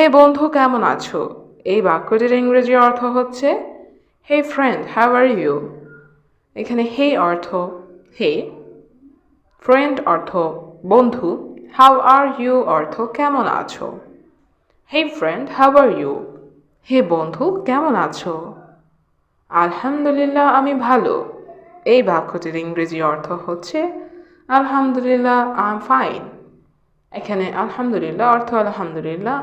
হে বন্ধু কেমন আছো? এই বাক্যটির ইংরেজি অর্থ হচ্ছে হে ফ্রেন্ড হাউ আর ইউ। এখানে হে অর্থ হে, ফ্রেন্ড অর্থ বন্ধু, হাউ আর ইউ অর্থ কেমন আছো। হে ফ্রেন্ড হাউ আর ইউ, হে বন্ধু কেমন আছো? আলহামদুলিল্লাহ আমি ভালো। এই বাক্যটির ইংরেজি অর্থ হচ্ছে আলহামদুলিল্লাহ আই এম ফাইন। এখানে আলহামদুলিল্লাহ অর্থ আলহামদুলিল্লাহ,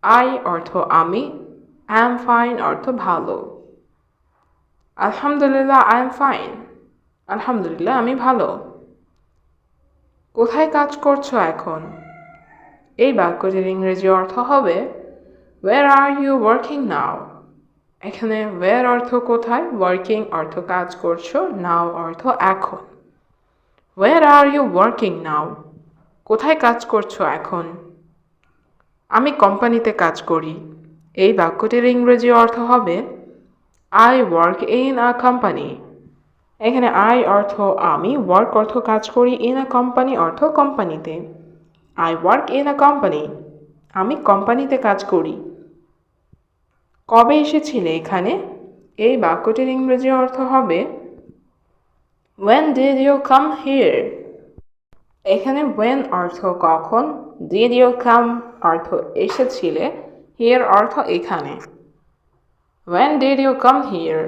আই অর্থ আমি, অ্যাম ফাইন অর্থ ভালো। আলহামদুলিল্লাহ আই এম ফাইন, আলহামদুলিল্লাহ আমি ভালো। কোথায় কাজ করছো এখন? এই বাক্যটির ইংরেজি অর্থ হবে ওয়ের আর ইউ ওয়ার্কিং নাও। এখানে ওয়ের অর্থ কোথায়, ওয়ার্কিং অর্থ কাজ করছো, নাও অর্থ এখন। ওয়ের আর ইউ ওয়ার্কিং নাও, কোথায় কাজ করছো এখন? আমি কোম্পানিতে কাজ করি। এই বাক্যটির ইংরেজি অর্থ হবে I work in a company. এখানে আই অর্থ আমি, ওয়ার্ক অর্থ কাজ করি, ইন আ কোম্পানি অর্থ কোম্পানিতে। I work in a company, আমি কোম্পানিতে কাজ করি। কবে এসেছিলে এখানে? এই বাক্যটির ইংরেজি অর্থ হবে When did you come here? এখানে when অর্থ কখন, did you come অর্থ এসেছিলে, here অর্থ এখানে। When did you come here?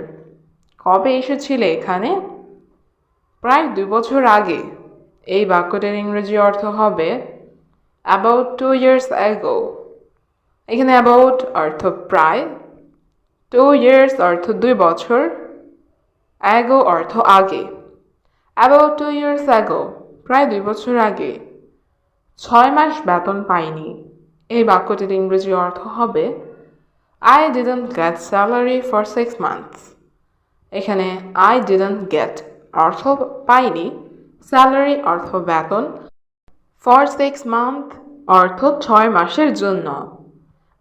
কবে এসেছিলে এখানে? প্রায় 2 বছর আগে। এই বাক্যটির ইংরেজি অর্থ হবে about 2 years ago। এখানে about অর্থ প্রায়, 2 years অর্থ 2 বছর, ago অর্থ আগে। about 2 years ago, প্রায় 2 বছর আগে। 6 মাস বেতন পাইনি। এই বাক্যটির ইংরেজি অর্থ হবে I didn't get salary for 6 months। এখানে I didn't get অর্থ পাইনি, salary অর্থ বেতন, for 6 months অর্থ 6 মাসের জন্য।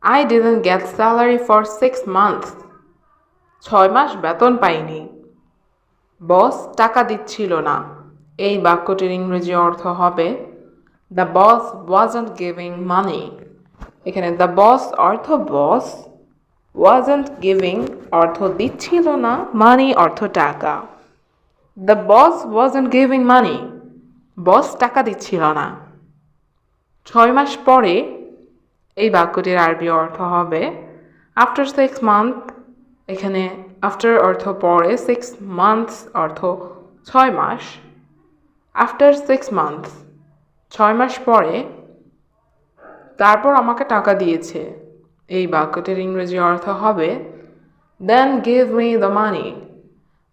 I didn't get salary for 6 months, 6 মাস বেতন পাইনি। বস টাকা দিচ্ছিল না। এই বাক্যটির ইংরেজি অর্থ হবে The boss wasn't giving money। এখানে the boss অর্থ বস, wasn't giving অর্থ দিচ্ছিল না, money অর্থ টাকা। The boss wasn't giving money, বস টাকা দিচ্ছিল না। 6 মাস পরে, এই বাক্যটির আরবি অর্থ হবে after 6 months। এখানে after অর্থ পরে, 6 months অর্থ 6 মাস। after 6 months 6 মাস পরে, তারপর আমাকে টাকা দিয়েছে। এই বাক্যটির ইংরেজি অর্থ হবে then give me the money।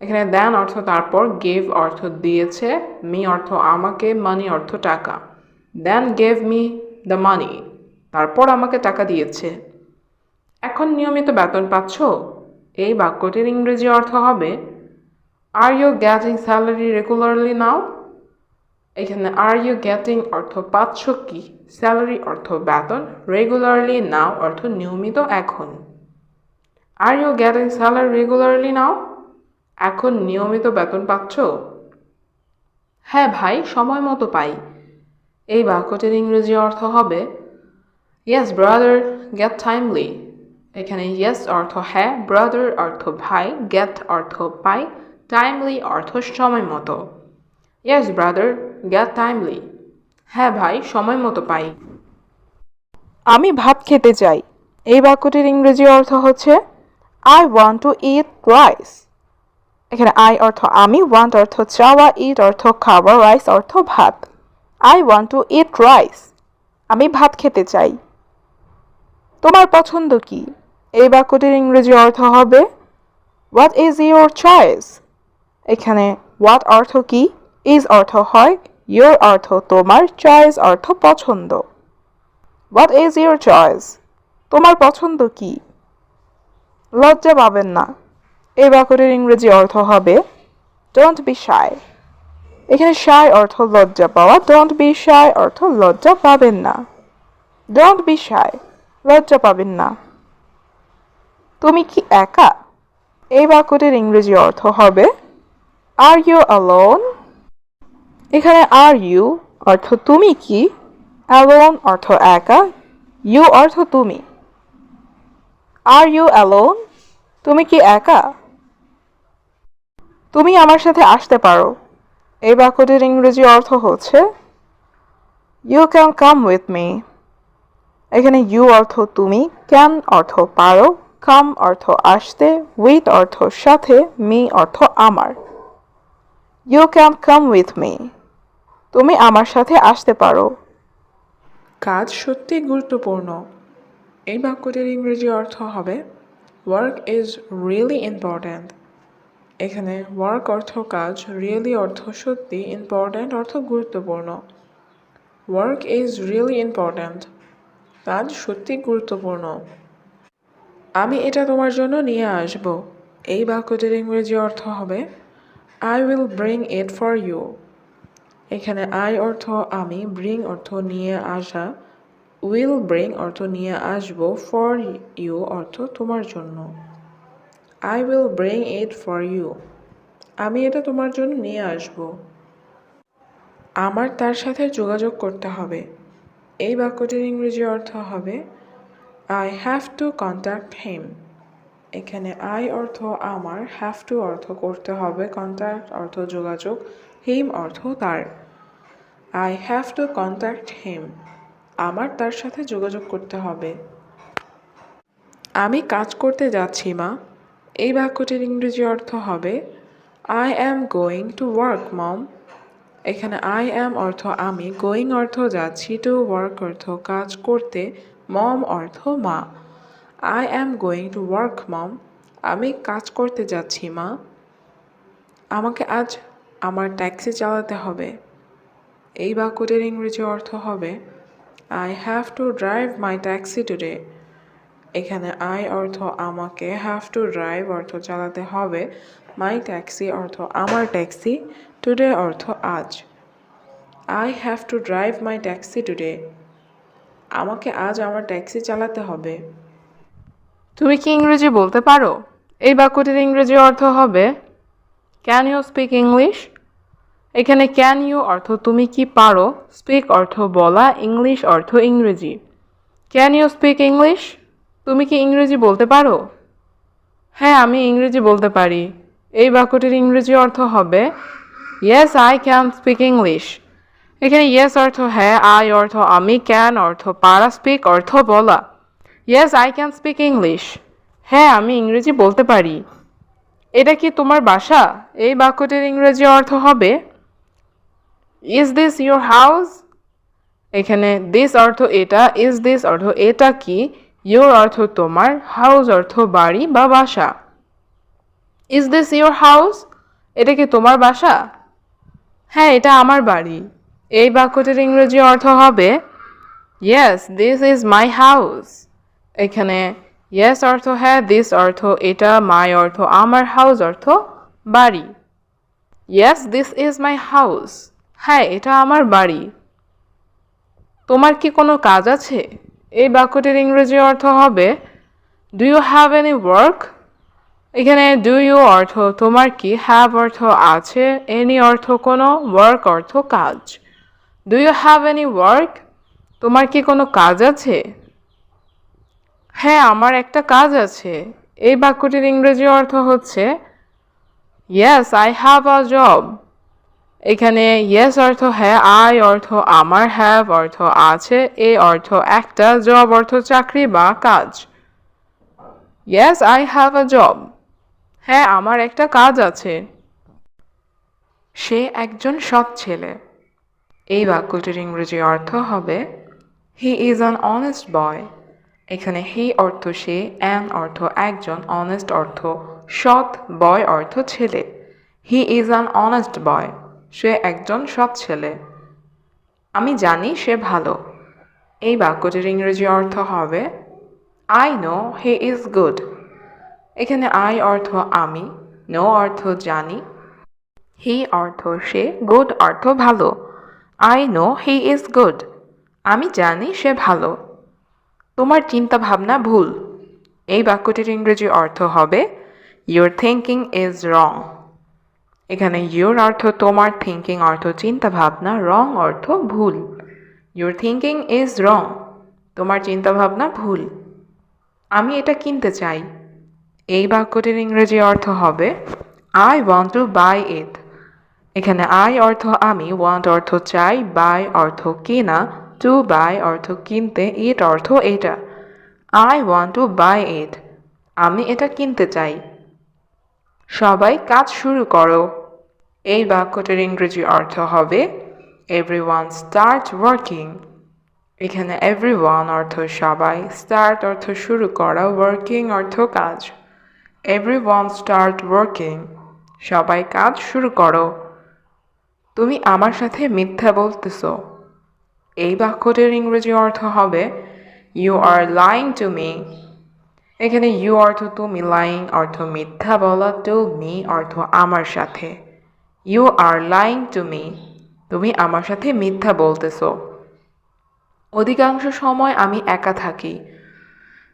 এখানে then অর্থ তারপর, give অর্থ দিয়েছে, me অর্থ আমাকে, money অর্থ টাকা। then give me the money, তারপর আমাকে টাকা দিয়েছে। এখন নিয়মিত বেতন পাচ্ছ? এই বাক্যটির ইংরেজি অর্থ হবে are you getting salary regularly now. এখানে আর ইউ গেটিং অর্থ পাচ্ছ কি, স্যালারি অর্থ বেতন, রেগুলারলি নাও অর্থ নিয়মিত এখন। Are you getting salary regularly now, এখন নিয়মিত বেতন পাচ্ছ? হ্যাঁ ভাই, সময় মতো পাই। এই বাক্যটির ইংরেজি অর্থ হবে ইয়েস ব্রাদার গেট টাইমলি। এখানে ইয়েস অর্থ হ্যাঁ, ব্রাদার অর্থ ভাই, গেট অর্থ পাই, টাইমলি অর্থ সময় মতো। ইয়েস ব্রাদার গেট টাইমলি, হ্যাঁ ভাই সময় মতো পাই। আমি ভাত খেতে চাই। এই বাক্যটির ইংরেজি অর্থ হচ্ছে I want two eat rice. এখানে আই অর্থ আমি, ওয়ান্ট অর্থ চাওয়া, ইট অর্থ খাওয়া, রাইস অর্থ ভাত। I want two eat rice, আমি ভাত খেতে চাই। তোমার পছন্দ কি? এই বাক্যটির ইংরেজি অর্থ হবে হোয়াট ইজ ইউর চয়েস। এখানে হোয়াট অর্থ কি, ইজ অর্থ হয়, ইউর অর্থ তোমার, চয়েস অর্থ পছন্দ। হোয়াট ইজ ইউর চয়েস, তোমার পছন্দ কি? লজ্জা পাবেন না। এই বাক্যটির ইংরেজি অর্থ হবে ডোন্ট বি শাই। এখানে শাই অর্থ লজ্জা পাওয়া, ডোন্ট বি শাই অর্থ লজ্জা পাবেন না। ডোন্ট বি শাই, লজ্জা পাবেন না। তুমি কি একা? এই বাক্যটির ইংরেজি অর্থ হবে আর ইউ অ্যালোন। এখানে আর ইউ অর্থ তুমি কি, অ্যালোন অর্থ একা, ইউ অর্থ তুমি। Are you alone? তুমি কি একা? তুমি আমার সাথে আসতে পারো। এই বাক্যটির ইংরেজি অর্থ হচ্ছে you can come with me. এখানে ইউ অর্থ তুমি, ক্যান অর্থ পারো, কাম অর্থ আসতে, উইথ অর্থ সাথে, মি অর্থ আমার। You can come with me. তুমি আমার সাথে আসতে পারো। কাজ সত্যি গুরুত্বপূর্ণ। এই বাক্যটির ইংরেজি অর্থ হবে ওয়ার্ক ইজ রিয়েলি ইম্পর্ট্যান্ট। এখানে ওয়ার্ক অর্থ কাজ, রিয়েলি অর্থ সত্যি, ইম্পর্ট্যান্ট অর্থ গুরুত্বপূর্ণ। Work is really important. কাজ সত্যি গুরুত্বপূর্ণ। আমি এটা তোমার জন্য নিয়ে আসব। এই বাক্যটির ইংরেজি অর্থ হবে I will bring it for you. এখানে আই অর্থ আমি, ব্রিং অর্থ নিয়ে আসা, উইল ব্রিং অর্থ নিয়ে আসব, ফর ইউ অর্থ তোমার জন্য। I will bring it for you. আমি এটা তোমার জন্য নিয়ে আসব। আমার তার সাথে যোগাযোগ করতে হবে। এই বাক্যটির ইংরেজি অর্থ হবে আই হ্যাভ টু কন্ট্যাক্ট হিম। এখানে আই অর্থ আমার, হ্যাভ টু অর্থ করতে হবে, কন্ট্যাক্ট অর্থ যোগাযোগ, হিম অর্থ তার। আই হ্যাভ টু কন্ট্যাক্ট হিম। আমার তার সাথে যোগাযোগ করতে হবে। আমি কাজ করতে যাচ্ছি মা। এই বাক্যটির ইংরেজি অর্থ হবে I am going to work mom. এখানে আই অ্যাম অর্থ আমি, গোয়িং অর্থ যাচ্ছি, টু ওয়ার্ক অর্থ কাজ করতে, মম অর্থ মা। I am going to work mom. আমি কাজ করতে যাচ্ছি মা। আমাকে আজ আমার ট্যাক্সি চালাতে হবে। এই বাক্যটির ইংরেজি অর্থ হবে I have to drive my taxi today. এখানে আই অর্থ আমাকে, হ্যাভ টু ড্রাইভ অর্থ চালাতে হবে, মাই ট্যাক্সি অর্থ আমার ট্যাক্সি, টুডে অর্থ আজ। I have to drive my taxi today. আমাকে আজ আমার ট্যাক্সি চালাতে হবে। তুমি কি ইংরেজি বলতে পারো? এই বাক্যটির ইংরেজি অর্থ হবে ক্যান ইউ স্পিক ইংলিশ? এখানে ক্যান ইউ অর্থ তুমি কি পারো, স্পিক অর্থ বলা, ইংলিশ অর্থ ইংরেজি। Can you speak English? তুমি কি ইংরেজি বলতে পারো? হ্যাঁ, আমি ইংরেজি বলতে পারি। এই বাক্যটির ইংরেজি অর্থ হবে yes I can speak English. এখানে ইয়েস অর্থ হ্যাঁ, আই অর্থ আমি, ক্যান অর্থ পারা, স্পিক অর্থ বলা। Yes I can speak English. হ্যাঁ, আমি ইংরেজি বলতে পারি। এটা কি তোমার বাসা? এই বাক্যটির ইংরেজি অর্থ হবে ইজ দিস ইউর হাউস? এখানে দিস অর্থ এটা, ইজ দিস অর্থ এটা কি, ইউর অর্থ তোমার, হাউস অর্থ বাড়ি বা বাসা। Is this your house? এটা কি তোমার বাসা? হ্যাঁ, এটা আমার বাড়ি। এই বাক্যটির ইংরেজি অর্থ হবে yes this is my house. এখানে ইয়েস অর্থ হ্যাঁ, দিস অর্থ এটা, মাই অর্থ আমার, হাউস অর্থ বাড়ি। Yes this is my house. হ্যাঁ, এটা আমার বাড়ি। তোমার কি কোনো কাজ আছে? এই বাক্যটির ইংরেজি অর্থ হবে do you have any work? এখানে ডু ইউ অর্থ তোমার কি, হ্যাভ অর্থ আছে, এনি অর্থ কোনো, ওয়ার্ক অর্থ কাজ। Do you have any work? তোমার কি কোনো কাজ আছে? হ্যাঁ, আমার একটা কাজ আছে। এই বাক্যটির ইংরেজি অর্থ হচ্ছে yes I have a job. এখানে ইয়েস অর্থ হ্যাঁ, আই অর্থ আমার, হ্যাভ অর্থ আছে, এ অর্থ একটা, জব অর্থ চাকরি বা কাজ। Yes I have a job. হ্যাঁ, আমার একটা কাজ আছে। সে একজন সৎ ছেলে। এই বাক্যটির ইংরেজি অর্থ হবে হি ইজ অ্যান অনেস্ট বয়। এখানে হি অর্থ সে, অ্যান অর্থ একজন, অনেস্ট অর্থ সৎ, বয় অর্থ ছেলে। He is an honest boy. সে একজন সৎ ছেলে। আমি জানি সে ভালো। এই বাক্যটির ইংরেজি অর্থ হবে I know he is good. এখানে আই অর্থ আমি, নো অর্থ জানি, হি অর্থ সে, গুড অর্থ ভালো। I know he is good. আমি জানি সে ভালো। তোমার চিন্তা ভাবনা ভুল। এই বাক্যটির ইংরেজি অর্থ হবে ইউর থিঙ্কিং ইজ রং। এখানে ইউর অর্থ তোমার, থিঙ্কিং অর্থ চিন্তা ভাবনা, রং অর্থ ভুল। Your thinking is wrong. তোমার চিন্তাভাবনা ভুল। আমি এটা কিনতে চাই। এই বাক্যটির ইংরেজি অর্থ হবে আই ওয়ান্ট টু বাই ইট। এখানে আই অর্থ আমি, ওয়ান্ট অর্থ চাই, বাই অর্থ কেনা, টু বাই অর্থ কিনতে, ইট অর্থ এটা। আই ওয়ান্ট টু বাই ইট। আমি এটা কিনতে চাই। সবাই কাজ শুরু করো। এই বাক্যটির ইংরেজি অর্থ হবে এভরিওয়ান স্টার্ট ওয়ার্কিং। এখানে এভরিওয়ান অর্থ সবাই, স্টার্ট অর্থ শুরু করা, ওয়ার্কিং অর্থ কাজ। Everyone start working. সবাই কাজ শুরু করো। তুমি আমার সাথে মিথ্যা বলতেছো। এই বাক্যটির ইংরেজি অর্থ হবে you are lying to me. এখানে ইউ অর্থ তুমি, লাইং অর্থ মিথ্যা বলা, টু মি অর্থ আমার সাথে। You are lying to me. তুমি আমার সাথে মিথ্যা বলতেছো। অধিকাংশ সময় আমি একা থাকি।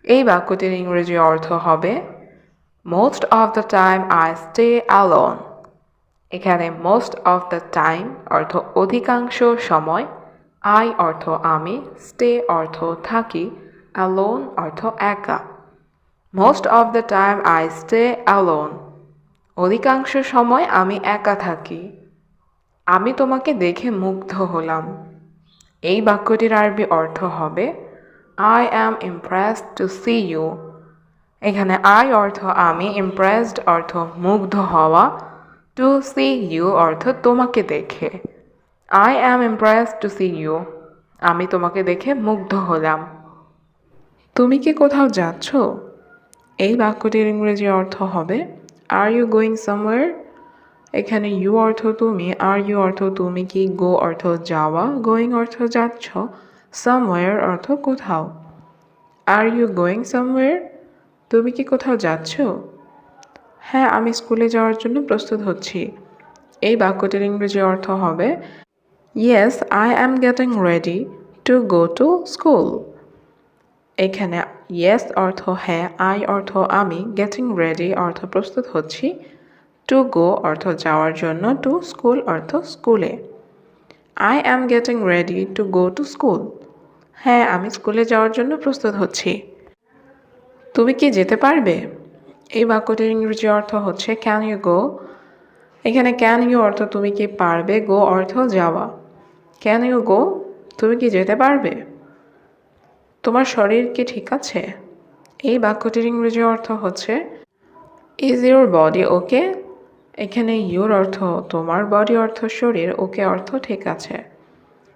এই বাক্যটির ইংরেজি অর্থ হবে most of the time I stay alone. এখানে মোস্ট অফ দ্য টাইম অর্থ অধিকাংশ সময়, আই অর্থ আমি, স্টে অর্থ থাকি, অ্যালোন অর্থ একা। Most of the time I stay alone. অধিকাংশ সময় আমি একা থাকি। আমি তোমাকে দেখে মুগ্ধ হলাম। এই বাক্যটির আরবি অর্থ হবে I am impressed to see you. এখানে আই অর্থ আমি, ইমপ্রেসড অর্থ মুগ্ধ হওয়া, টু সি ইউ অর্থ তোমাকে দেখে। I am impressed to see you. আমি তোমাকে দেখে মুগ্ধ হলাম। তুমি কি কোথাও যাচ্ছ? এই বাক্যটির ইংরেজি অর্থ হবে আর ইউ গোয়িং সামওয়্যার। এখানে ইউ অর্থ তুমি, আর ইউ অর্থ তুমি কি, গো অর্থ যাওয়া, গোয়িং অর্থ যাচ্ছ, সামওয়্যার অর্থ কোথাও। Are you going somewhere? তুমি কি কোথাও যাচ্ছ? হ্যাঁ, আমি স্কুলে যাওয়ার জন্য প্রস্তুত হচ্ছি। এই বাক্যটির ইংরেজি অর্থ হবে yes I am getting ready to go to school. এখানে ইয়েস অর্থ হ্যাঁ, আই অর্থ আমি, গেটিং রেডি অর্থ প্রস্তুত হচ্ছি, টু গো অর্থ যাওয়ার জন্য, টু স্কুল অর্থ স্কুলে। I am getting ready to go to school. হ্যাঁ, আমি স্কুলে যাওয়ার জন্য প্রস্তুত হচ্ছি। তুমি কি যেতে পারবে? এই বাক্যটির ইংরেজি অর্থ হচ্ছে ক্যান ইউ গো। এখানে ক্যান ইউ অর্থ তুমি কি পারবে, গো অর্থ যাওয়া। Can you go? তুমি কি যেতে পারবে? তোমার শরীর কি ঠিক আছে? এই বাক্যটির ইংরেজি অর্থ হচ্ছে ইজ ইউর বডি ওকে। এখানে ইউর অর্থ তোমার, বডি অর্থ শরীর, ওকে অর্থ ঠিক আছে।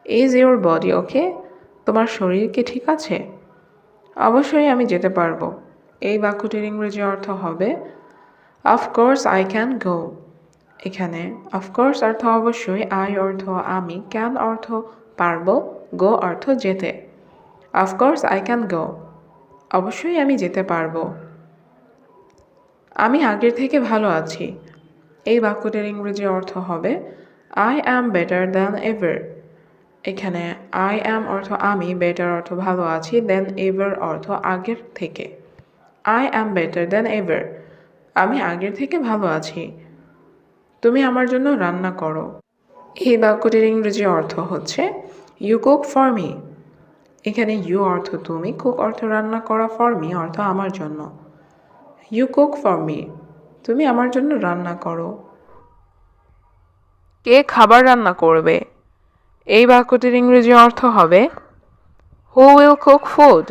Is your body okay? তোমার শরীর কি ঠিক আছে? অবশ্যই আমি যেতে পারবো। এই বাক্যটির ইংরেজি অর্থ হবে অফকোর্স আই ক্যান গো। এখানে অফকোর্স অর্থ অবশ্যই, আই অর্থ আমি, ক্যান অর্থ পারবো, গো অর্থ যেতে। Of course I can go. অবশ্যই আমি যেতে পারবো। আমি আগের থেকে ভালো আছি। এই বাক্যটির ইংরেজি অর্থ হবে I am better than ever. এখানে আই অ্যাম অর্থ আমি, বেটার অর্থ ভালো আছি, দেন এভার অর্থ আগের থেকে। I am better than ever. আমি আগের থেকে ভালো আছি। তুমি আমার জন্য রান্না করো। এই বাক্যটির ইংরেজি অর্থ হচ্ছে ইউ কুক ফর মি। এখানে ইউ অর্থ তুমি, কুক অর্থ রান্না করা, ফর মি অর্থ আমার জন্য। You cook for me. তুমি আমার জন্য রান্না করো। কে খাবার রান্না করবে? এই বাক্যটির ইংরেজি অর্থ হবে হু উইল কুক ফুড।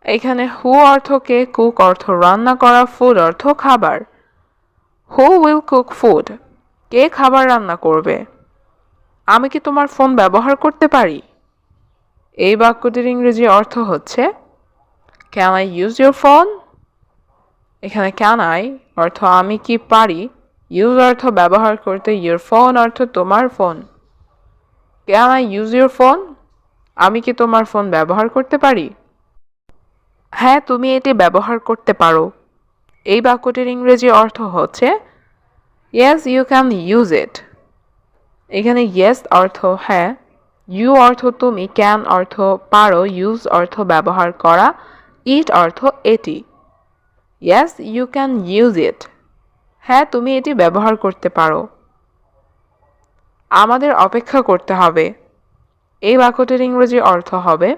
এখানে হু অর্থ কে, কুক অর্থ রান্না করা, ফুড অর্থ খাবার। Who will cook food? কে খাবার রান্না করবে? আমি কি তোমার ফোন ব্যবহার করতে পারি? এই বাক্যটির ইংরেজি অর্থ হচ্ছে can I use your phone. এখানে ক্যান আই অর্থ আমি কি পারি, ইউজ অর্থ ব্যবহার করতে, ইউর ফোন অর্থ তোমার phone. Can I use your phone? আমি কি তোমার ফোন ব্যবহার করতে পারি? হ্যাঁ, তুমি এটি ব্যবহার করতে পারো। এই বাক্যটির ইংরেজি অর্থ হচ্ছে yes you can use it. এখানে ইয়েস অর্থ হ্যাঁ, ইউ অর্থ তুমি, ক্যান অর্থ পারো, ইউজ অর্থ ব্যবহার করা, ইট অর্থ এটি। Yes you can use it. হ্যাঁ, তুমি এটি ব্যবহার করতে পারো। আমাদের অপেক্ষা করতে হবে। এই বাক্যটির ইংরেজি অর্থ হবে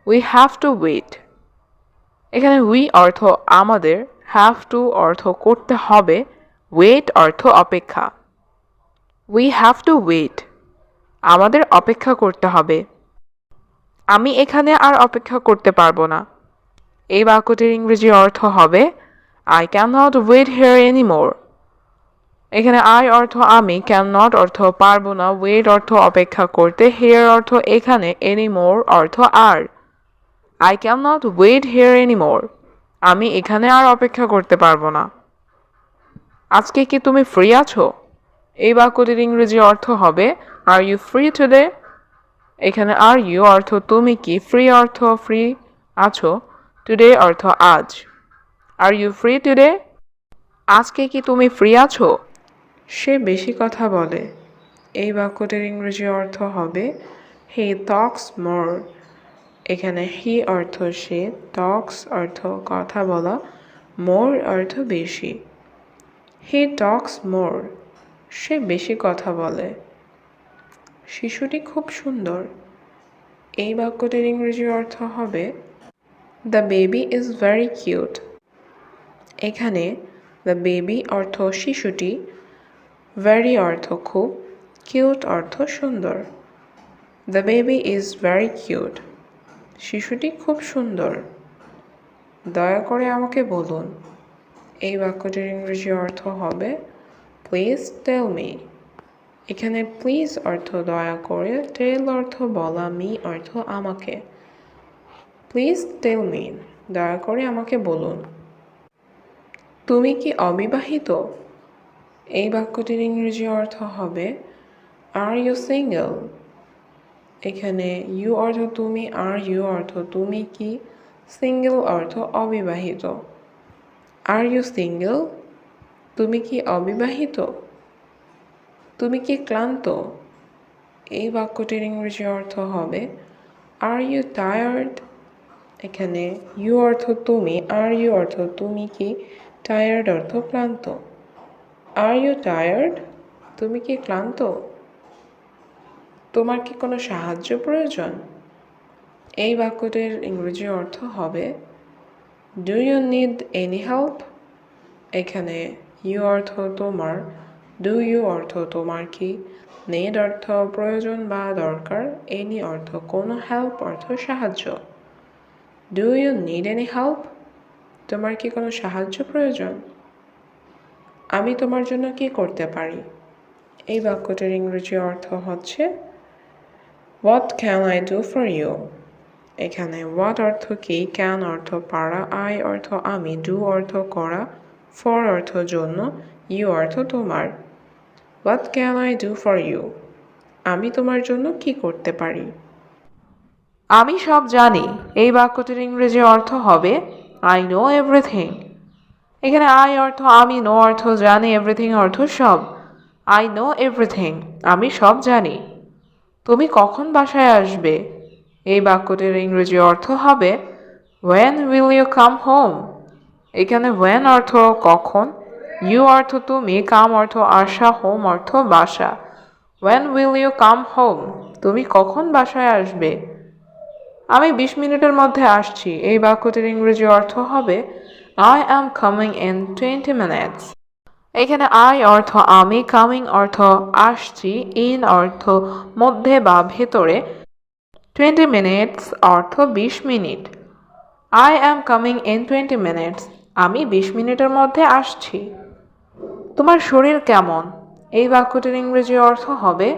উই হ্যাভ টু ওয়েট। এখানে উই অর্থ আমাদের, হ্যাভ টু অর্থ করতে হবে, ওয়েট অর্থ অপেক্ষা। উই হ্যাভ টু ওয়েট, আমাদের অপেক্ষা করতে হবে। আমি এখানে আর অপেক্ষা করতে পারবো না। এই বাক্যটির ইংরেজি অর্থ হবে I can not wait here anymore. এখানে আই অর্থ আমি, ক্যান নট অর্থ পারবো না, ওয়েট অর্থ অপেক্ষা করতে, হিয়ার অর্থ এখানে, এনিমোর অর্থ আর। I can not wait here anymore, আমি এখানে আর অপেক্ষা করতে পারবো না। আজকে কি তুমি ফ্রি আছো? এই বাক্যটির ইংরেজি অর্থ হবে আর ইউ ফ্রি টুডে। এখানে আর ইউ অর্থ তুমি কি, ফ্রি অর্থ ফ্রি আছো, টুডে অর্থ আজ। Are you free today? আজকে কি তুমি ফ্রি আছো? সে বেশি কথা বলে। এই বাক্যটির ইংরেজি অর্থ হবে হি টক্স মোর। এখানে হি অর্থ সে, টক্স অর্থ কথা বলা, মোর অর্থ বেশি। হি টক্স মোর, সে বেশি কথা বলে। শিশুটি খুব সুন্দর। এই বাক্যটির ইংরেজি অর্থ হবে the baby is very cute. এখানে দ্য বেবি অর্থ শিশুটি, ভেরি অর্থ খুব, কিউট অর্থ সুন্দর। The baby is very cute, শিশুটি খুব সুন্দর। দয়া করে আমাকে বলুন। এই বাক্যটির ইংরেজি অর্থ হবে প্লিজ টেল মি। এখানে প্লিজ অর্থ দয়া করে, টেল অর্থ বলা, মি অর্থ আমাকে। প্লিজ টেল মি, দয়া করে আমাকে বলুন। তুমি কি অবিবাহিত? এই বাক্যটির ইংরেজি অর্থ হবে আর ইউ সিঙ্গেল। এখানে ইউ অর্থ তুমি, আর ইউ অর্থ তুমি কি, সিঙ্গেল অর্থ অবিবাহিত। আর ইউ সিঙ্গেল, তুমি কি অবিবাহিত? তুমি কি ক্লান্ত? এই বাক্যটির ইংরেজি অর্থ হবে আর ইউ টায়ার্ড। এখানে ইউ অর্থ তুমি, আর ইউ অর্থ তুমি কি, টায়ার্ড অর্থ ক্লান্ত। আর ইউ টায়ার্ড, তুমি কি ক্লান্ত? তোমার কি কোনো সাহায্য প্রয়োজন? এই বাক্যটির ইংরেজি অর্থ হবে do you need any help. এখানে ইউ অর্থ তোমার, ডু ইউ অর্থ তোমার কি, নিড অর্থ প্রয়োজন বা দরকার, এনি অর্থ কোনো, হেল্প অর্থ সাহায্য। Do you need any help, তোমার কি কোনো সাহায্য প্রয়োজন? আমি তোমার জন্য কি করতে পারি? এই বাক্যটির ইংরেজি অর্থ হচ্ছে what can I do for you. এখানে হোয়াট অর্থ কি, ক্যান অর্থ পারা, আই অর্থ আমি, ডু অর্থ করা, ফর অর্থ জন্য, ইউ অর্থ তোমার। What can I do for you, আমি তোমার জন্য কি করতে পারি? আমি সব জানি। এই বাক্যটির ইংরেজি অর্থ হবে আই নো এভরিথিং। এখানে আই অর্থ আমি, নো অর্থ জানি, এভরিথিং অর্থ সব। আই নো এভরিথিং, আমি সব জানি। তুমি কখন বাসায় আসবে? এই বাক্যটির ইংরেজি অর্থ হবে when will you come home. এখানে হোয়েন অর্থ কখন, ইউ অর্থ তুমি, কাম অর্থ আসা, হোম অর্থ বাসা। When will you come home, তুমি কখন বাসায় আসবে? আমি 20 মিনিটের মধ্যে আসছি। এই বাক্যটির ইংরেজি অর্থ হবে I am coming in 20 minutes. এখানে আই অর্থ আমি, কামিং অর্থ আসছি, ইন অর্থ মধ্যে বা ভেতরে, 20 মিনিটস অর্থ 20 minute. I am coming in 20 minutes, আমি 20 মিনিটের মধ্যে আসছি। তোমার শরীর কেমন? এই বাক্যটির ইংরেজি অর্থ হবে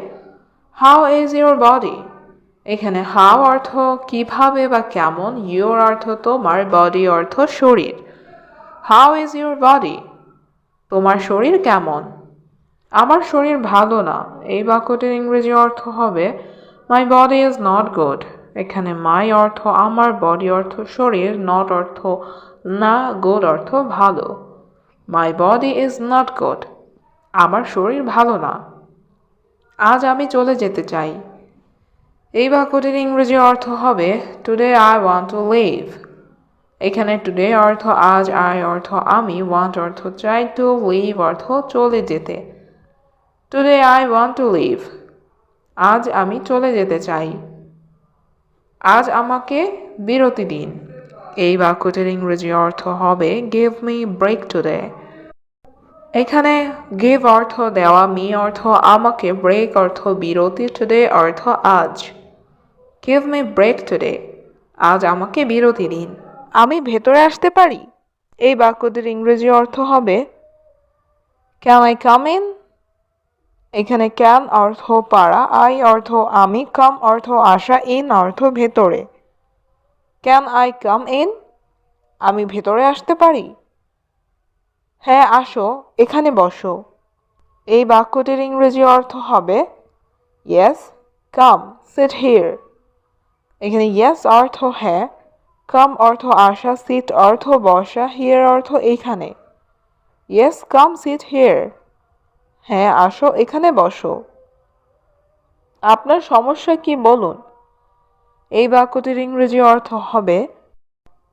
হাউ ইজ ইউর বডি। এখানে হাউ অর্থ কিভাবে বা কেমন, ইউর অর্থ তোমার, বডি অর্থ শরীর। হাউ ইজ ইউর বডি, তোমার শরীর কেমন? আমার শরীর ভালো না। এই বাক্যটির ইংরেজি অর্থ হবে my body is not good. এখানে মাই অর্থ আমার, বডি অর্থ শরীর, নট অর্থ না, গুড অর্থ ভালো। My body is not good, আমার শরীর ভালো না। আজ আমি চলে যেতে চাই। এই বাক্যটির ইংরেজি অর্থ হবে today I want to leave. এখানে টুডে অর্থ আজ, আই অর্থ আমি, ওয়ান্ট অর্থ চাই, টু লিভ অর্থ চলে যেতে। Today I want to leave, আজ আমি চলে যেতে চাই। আজ আমাকে বিরতি দিন। এই বাক্যটির ইংরেজি অর্থ হবে গিভ মি ব্রেক টুডে। এখানে গিভ অর্থ দেওয়া, মি অর্থ আমাকে, ব্রেক অর্থ বিরতি, টুডে অর্থ আজ। গিভ মি ব্রেক টুডে, আজ আমাকে বিরতি দিন। আমি ভেতরে আসতে পারি? এই বাক্যটির ইংরেজি অর্থ হবে ক্যান আই কাম ইন। এখানে ক্যান অর্থ পারা, আই অর্থ আমি, কাম অর্থ আসা, ইন অর্থ ভেতরে। Can I come in? আমি ভেতরে আসতে পারি? হ্যাঁ আসো, এখানে বসো। এই বাক্যটির ইংরেজি অর্থ হবে ইয়েস কাম সিট হিয়ার। এখানে ইয়েস অর্থ হ্যাঁ, কাম অর্থ আসা, সিট অর্থ বসা, হিয়ার অর্থ এখানে। ইয়েস কাম সিট হিয়ার, হ্যাঁ আসো এখানে বসো। আপনার সমস্যা কি বলুন। এই বাক্যটির ইংরেজি অর্থ হবে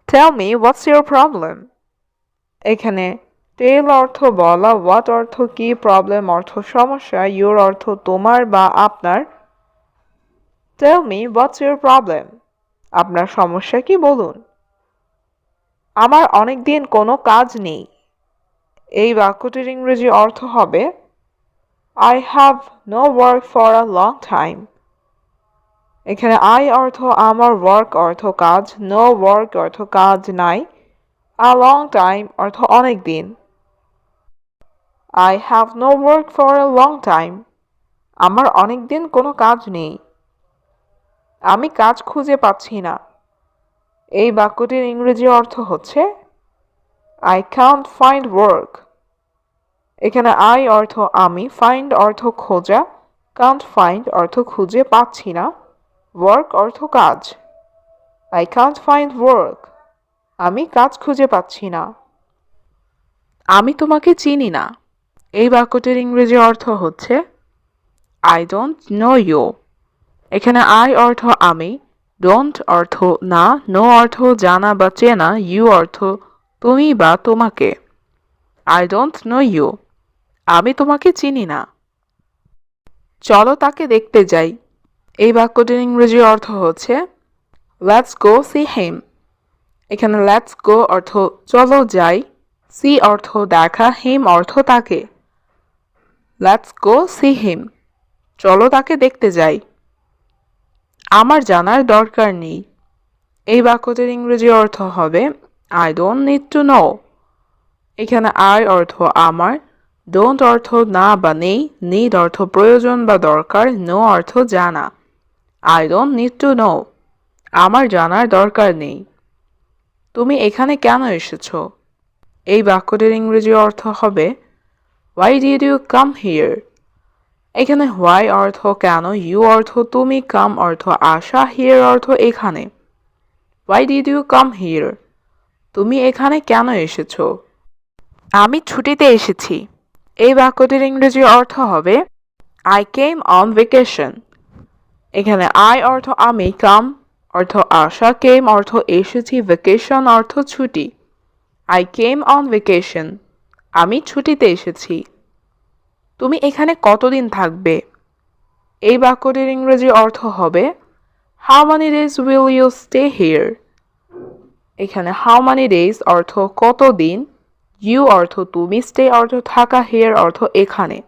tell me what's your problem. এখানে টেল অর্থ বলা, হোয়াট অর্থ কি, প্রবলেম অর্থ সমস্যা, ইউর অর্থ তোমার বা আপনার। Tell me what's your problem, আপনার সমস্যা কি বলুন। আমার অনেক দিন কোনো কাজ নেই। এই বাক্যটির ইংরেজি অর্থ হবে I have no work for a long time. এখানে আই অর্থ আমার, ওয়ার্ক অর্থ কাজ, নো ওয়ার্ক অর্থ কাজ নাই, a long time অর্থ অনেক দিন। I have no work for a long time. আমার অনেক দিন কোনো কাজ নেই। আমি কাজ খুঁজে পাচ্ছি না। এই বাক্যটির ইংরেজি অর্থ হচ্ছে I can't find work. এখানে আই অর্থ আমি, ফাইন্ড অর্থ খোঁজা, কান্ট ফাইন্ড অর্থ খুঁজে পাচ্ছি না, ওয়ার্ক অর্থ কাজ। আই কান্ট ফাইন্ড ওয়ার্ক, আমি কাজ খুঁজে পাচ্ছি না। আমি তোমাকে চিনি না। এই বাক্যটির ইংরেজি অর্থ হচ্ছে আই ডোন্ট নো ইউ। এখানে আই অর্থ আমি, ডোন্ট অর্থ না, নো অর্থ জানা বা চেনা, ইউ অর্থ তুমি বা তোমাকে। আই ডোন্ট নো ইউ, আমি তোমাকে চিনি না। চলো তাকে দেখতে যাই। এই বাক্যটির ইংরেজি অর্থ হচ্ছে লেটস গো সি হিম। এখানে লেটস গো অর্থ চলো যাই, সি অর্থ দেখা, হিম অর্থ তাকে। লেটস গো সি হিম, চলো তাকে দেখতে যাই। আমার জানার দরকার নেই। এই বাক্যটির ইংরেজি অর্থ হবে I don't need to know. এখানে আই অর্থ আমার, ডোন্ট অর্থ না বা নেই, নিড অর্থ প্রয়োজন বা দরকার, নো অর্থ জানা। I don't need to know, আমার জানার দরকার নেই। তুমি এখানে কেন এসেছো? এই বাক্যটির ইংরেজি অর্থ হবে why did you come here. এখানে হোয়াই অর্থ কেন, ইউ অর্থ তুমি, কাম অর্থ আসা, হিয়ার অর্থ এখানে। Why did you come here, তুমি এখানে কেন এসেছো? আমি ছুটিতে এসেছি। এই বাক্যটির ইংরেজি অর্থ হবে আই কেম অন ভেকেশন। এখানে আই অর্থ আমি, কাম অর্থ আসা, কেম অর্থ এসেছি, ভেকেশন অর্থ ছুটি। আই কেম অন ভেকেশন, আমি ছুটিতে এসেছি। তুমি এখানে কতদিন থাকবে? এই বাক্যটির ইংরেজি অর্থ হবে how many days will you stay here. এখানে হাউ মেনি ডেজ অর্থ কতদিন, ইউ অর্থ তুমি, স্টে অর্থ থাকা, হিয়ার অর্থ এখানে।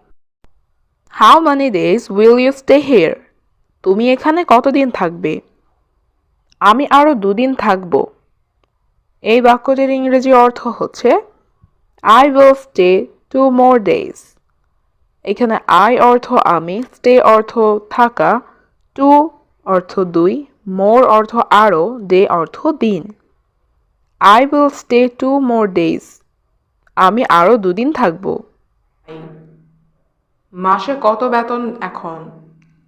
How many days will you stay here, তুমি এখানে কতদিন থাকবে? আমি আরও 2 দিন থাকব। এই বাক্যটির ইংরেজি অর্থ হচ্ছে I will stay 2 more days। এখানে আই অর্থ আমি, স্টে অর্থ থাকা, 2 অর্থ 2, মোর অর্থ আরও, ডে অর্থ দিন। I will stay 2 more days, আমি আরও 2 দিন থাকব। মাসে কত বেতন এখন?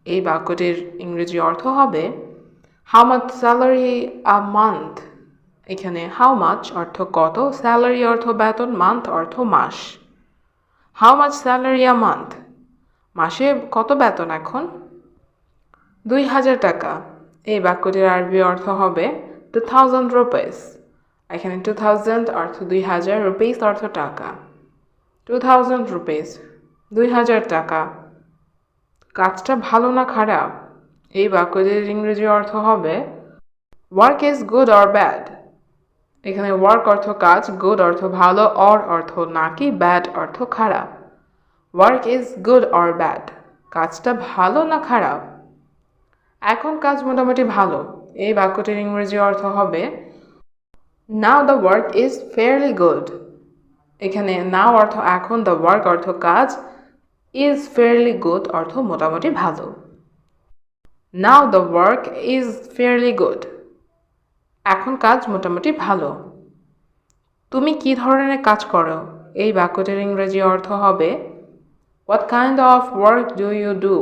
এই বাক্যটির ইংরেজি অর্থ হবে how much salary a month. এখানে হাউ মাচ অর্থ কত, স্যালারি অর্থ বেতন, মান্থ অর্থ মাস। How much salary a month, মাসে কত বেতন এখন? 2000 টাকা। এই বাক্যটির আরবি অর্থ হবে 2000 রুপিস। এখানে 2000 অর্থ 2000, রুপিস অর্থ টাকা। 2000 রুপিস, 2000 টাকা। কাজটা ভালো না খারাপ? এই বাক্যটির ইংরেজি অর্থ হবে work is good or bad. এখানে ওয়ার্ক অর্থ কাজ, গুড অর্থ ভালো, অর অর্থ নাকি, ব্যাড অর্থ খারাপ। Work is good or bad, কাজটা ভালো না খারাপ? এখন কাজ মোটামুটি ভালো। এই বাক্যটির ইংরেজি অর্থ হবে now the work is fairly good. এখানে নাও অর্থ এখন, দ্য ওয়ার্ক অর্থ কাজ, ইজ ফেয়ারলি গুড অর্থ মোটামুটি ভালো। Now the work is fairly good, এখন কাজ মোটামুটি ভালো। তুমি কি ধরনের কাজ করো? এই বাক্যটির ইংরেজি অর্থ হবে what kind of work do you do.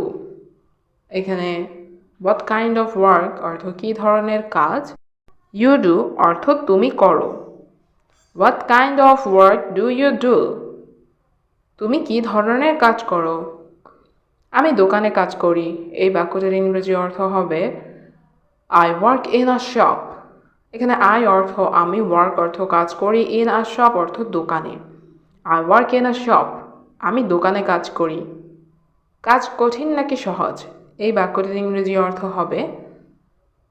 এখানে হোয়াট কাইন্ড অফ ওয়ার্ক অর্থ কি ধরনের কাজ, ইউ ডু অর্থ তুমি করো। What kind of work do you do, তুমি কি ধরনের কাজ করো? আমি দোকানে কাজ করি। এই বাক্যটির ইংরেজি অর্থ হবে I work in a shop. এখানে আই অর্থ আমি, ওয়ার্ক অর্থ কাজ করি, ইন আ শপ অর্থ দোকানে। I work in a shop, আমি দোকানে কাজ করি। কাজ কঠিন নাকি সহজ? এই বাক্যটির ইংরেজি অর্থ হবে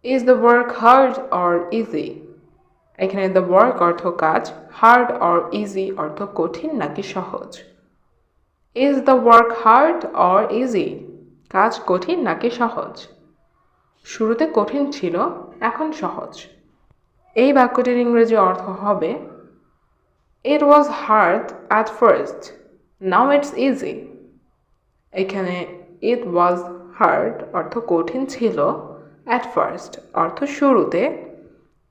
is the work hard or easy. এখানে দ্য ওয়ার্ক অর্থ কাজ, হার্ড অর ইজি অর্থ কঠিন নাকি সহজ। Is the work hard or easy, কাজ কঠিন নাকি সহজ? শুরুতে কঠিন ছিল, এখন সহজ। এই বাক্যটির ইংরেজি অর্থ হবে it was hard at first, now it's easy. এখানে ইট ওয়াজ হার্ড অর্থ কঠিন ছিল, অ্যাট ফার্স্ট অর্থ শুরুতে,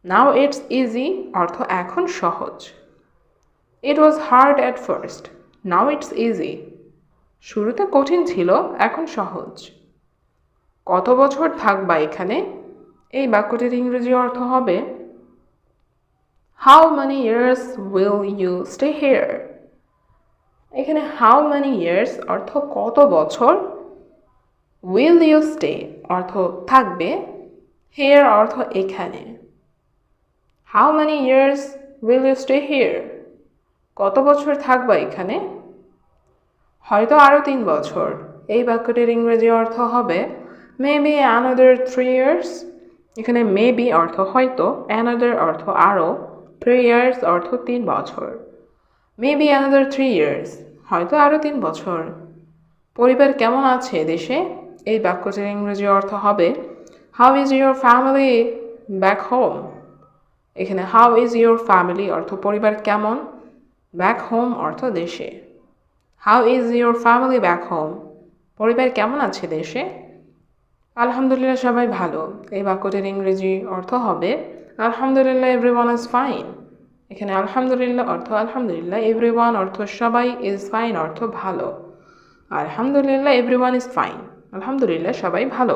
নাও ইটস ইজি অর্থ এখন সহজ। It was hard at first, now it's easy, শুরুতে কঠিন ছিল, এখন সহজ। কত বছর থাকবা এখানে? এই বাক্যটির ইংরেজি অর্থ হবে how many years will you stay here. এখানে হাউ মেনি ইয়ার্স অর্থ কত বছর, উইল ইউ স্টে অর্থ থাকবে, হিয়ার অর্থ এখানে। How many years will you stay here, কত বছর থাকবা এখানে? হয়তো আরও 3 বছর। এই বাক্যটির ইংরেজি অর্থ হবে মেবি অ্যানাদার 3 ইয়ার্স। এখানে মেবি অর্থ হয়তো, অ্যানাদার অর্থ আরও, 3 ইয়ার্স অর্থ 3 বছর। মেবি অ্যানাদার 3 ইয়ার্স, হয়তো আরও 3 বছর। পরিবার কেমন আছে দেশে? এই বাক্যটির ইংরেজি অর্থ হবে how is your family back home. এখানে হাউ ইজ ইউর ফ্যামিলি অর্থ পরিবার কেমন, ব্যাক হোম অর্থ দেশে। How is your family back home, পরিবার কেমন আছে দেশে? আলহামদুলিল্লাহ সবাই ভালো। এই বাক্যটির ইংরেজি অর্থ হবে আলহামদুলিল্লাহ এভরিওয়ান ইজ ফাইন। এখানে আলহামদুলিল্লাহ অর্থ আলহামদুলিল্লাহ, এভরিওয়ান অর্থ সবাই, ইজ ফাইন অর্থ ভালো। আলহামদুলিল্লাহ এভরিওয়ান ইজ ফাইন, আলহামদুলিল্লাহ সবাই ভালো।